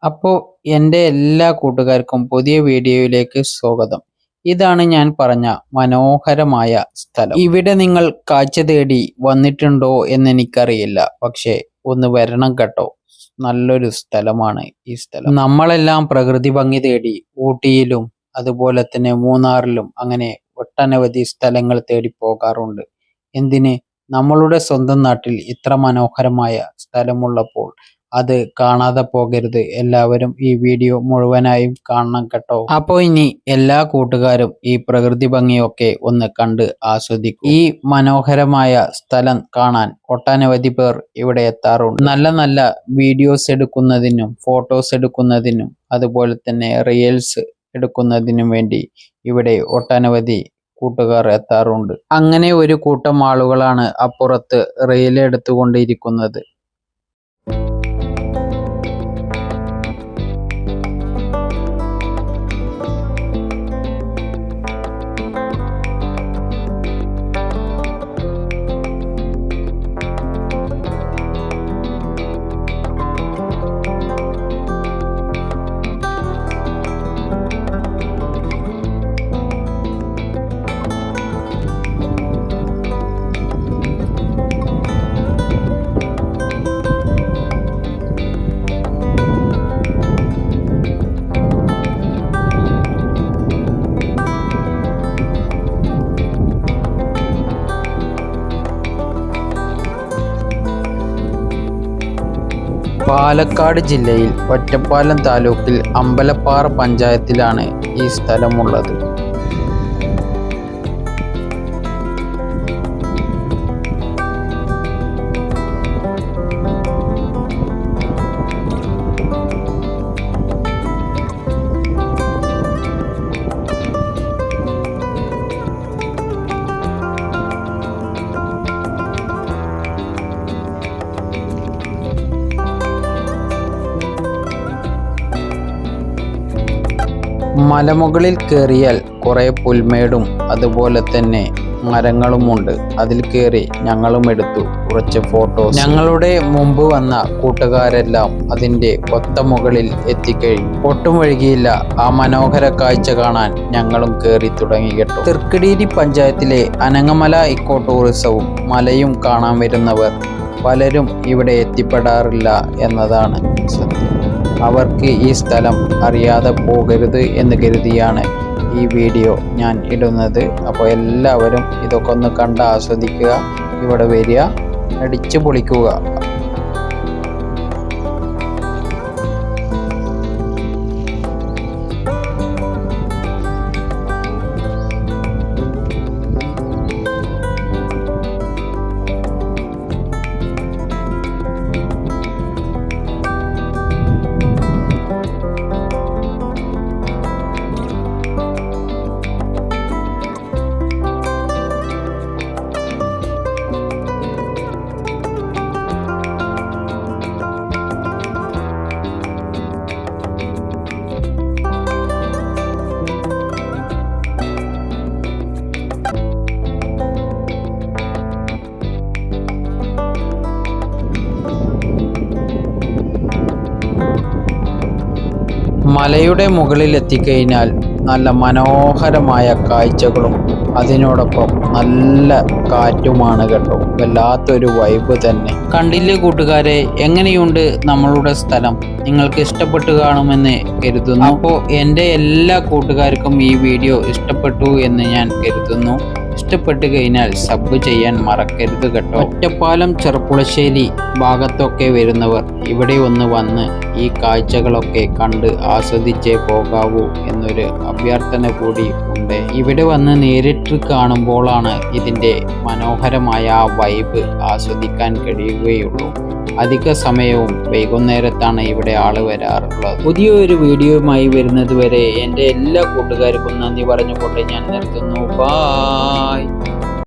അപ്പോൾ എൻ്റെ എല്ലാ കൂട്ടുകാർക്കും പുതിയ വീഡിയോയിലേക്ക് സ്വാഗതം. ഇതാണ് ഞാൻ പറഞ്ഞ മനോഹരമായ സ്ഥലം. ഇവിടെ നിങ്ങൾ കാഴ്ച തേടി വന്നിട്ടുണ്ടോ എന്നെനിക്കറിയില്ല. പക്ഷേ ഒന്ന് വരണം കേട്ടോ. നല്ലൊരു സ്ഥലമാണ് ഈ സ്ഥലം. നമ്മളെല്ലാം പ്രകൃതി ഭംഗി തേടി ഊട്ടിയിലും അതുപോലെ തന്നെ മൂന്നാറിലും അങ്ങനെ ഒട്ടനവധി സ്ഥലങ്ങൾ തേടി പോകാറുണ്ട്. എന്തിന്, നമ്മളുടെ സ്വന്തം നാട്ടിൽ ഇത്ര മനോഹരമായ സ്ഥലമുള്ളപ്പോൾ അത് കാണാതെ പോകരുത്. എല്ലാവരും ഈ വീഡിയോ മുഴുവനായും കാണണം കേട്ടോ. അപ്പോൾ ഇനി എല്ലാ കൂട്ടുകാരും ഈ പ്രകൃതി ഭംഗിയൊക്കെ ഒന്ന് കണ്ട് ആസ്വദിക്കും. ഈ മനോഹരമായ സ്ഥലം കാണാൻ ഒട്ടനവധി പേർ ഇവിടെ എത്താറുണ്ട്. നല്ല നല്ല വീഡിയോസ് എടുക്കുന്നതിനും ഫോട്ടോസ് എടുക്കുന്നതിനും അതുപോലെ തന്നെ റീൽസ് എടുക്കുന്നതിനും വേണ്ടി ഇവിടെ ഒട്ടനവധി കൂട്ടുകാർ എത്താറുണ്ട്. അങ്ങനെ ഒരു കൂട്ടം ആളുകളാണ് അപ്പുറത്ത് റീൽ എടുത്തുകൊണ്ടിരിക്കുന്നത്. പാലക്കാട് ജില്ലയിൽ ഒറ്റപ്പാലം താലൂക്കിൽ അമ്പലപ്പാറ പഞ്ചായത്തിലാണ് ഈ സ്ഥലമുള്ളത്. മലമുകളിൽ കയറിയാൽ കുറേ പുൽമേടും അതുപോലെ തന്നെ മരങ്ങളുമുണ്ട്. അതിൽ കയറി ഞങ്ങളും എടുത്തു കുറച്ച് ഫോട്ടോസ്. ഞങ്ങളുടെ മുമ്പ് വന്ന കൂട്ടുകാരെല്ലാം അതിൻ്റെ ഒത്ത മുകളിൽ എത്തിക്കഴിഞ്ഞു. ഒട്ടും വൈകിയില്ല ആ മനോഹര കാഴ്ച കാണാൻ ഞങ്ങളും കയറി തുടങ്ങി കേട്ടോ. തൃക്കടീരി പഞ്ചായത്തിലെ അനങ്ങമല ഇക്കോ ടൂറിസവും മലയും കാണാൻ വരുന്നവർ പലരും ഇവിടെ എത്തിപ്പെടാറില്ല എന്നതാണ് സത്യം. അവർക്ക് ഈ സ്ഥലം അറിയാതെ പോകരുത് എന്ന് കരുതിയാണ് ഈ വീഡിയോ ഞാൻ ഇടുന്നത്. അപ്പോൾ എല്ലാവരും ഇതൊക്കെ ഒന്ന് കണ്ട് ആസ്വദിക്കുക, ഇവിടെ വരിക, അടിച്ചു പൊളിക്കുക. മലയുടെ മുകളിൽ എത്തിക്കഴിഞ്ഞാൽ നല്ല മനോഹരമായ കാഴ്ചകളും അതിനോടൊപ്പം നല്ല കാറ്റുമാണ് കേട്ടോ. വല്ലാത്തൊരു വൈബ് തന്നെ. കണ്ടില്ലേ കൂട്ടുകാരെ, എങ്ങനെയുണ്ട് നമ്മളുടെ സ്ഥലം? നിങ്ങൾക്ക് ഇഷ്ടപ്പെട്ടു കാണുമെന്ന് കരുതുന്നു. അപ്പോൾ എൻ്റെ എല്ലാ കൂട്ടുകാർക്കും ഈ വീഡിയോ ഇഷ്ടപ്പെട്ടു എന്ന് ഞാൻ കരുതുന്നു. ഇഷ്ടപ്പെട്ട് കഴിഞ്ഞാൽ സബ് ചെയ്യാൻ മറക്കരുത് കേട്ടോ. ഒറ്റപ്പാലം ചെറുപ്പുളശ്ശേരി ഭാഗത്തൊക്കെ വരുന്നവർ ഇവിടെ ഒന്ന് വന്ന് ഈ കാഴ്ചകളൊക്കെ കണ്ട് ആസ്വദിച്ചേ പോകാവൂ എന്നൊരു അഭ്യർത്ഥന കൂടി ഉണ്ട്. ഇവിടെ വന്ന് നേരിട്ട് കാണുമ്പോഴാണ് ഇതിൻ്റെ മനോഹരമായ ആ വൈബ് ആസ്വദിക്കാൻ കഴിയുകയുള്ളൂ. അധിക സമയവും വൈകുന്നേരത്താണ് ഇവിടെ ആള് വരാറുള്ളത്. പുതിയൊരു വീഡിയോയുമായി വരുന്നത് വരെ എൻ്റെ എല്ലാ കൂട്ടുകാർക്കും നന്ദി പറഞ്ഞുകൊണ്ട് ഞാൻ നിർത്തുന്നു. ബായ്.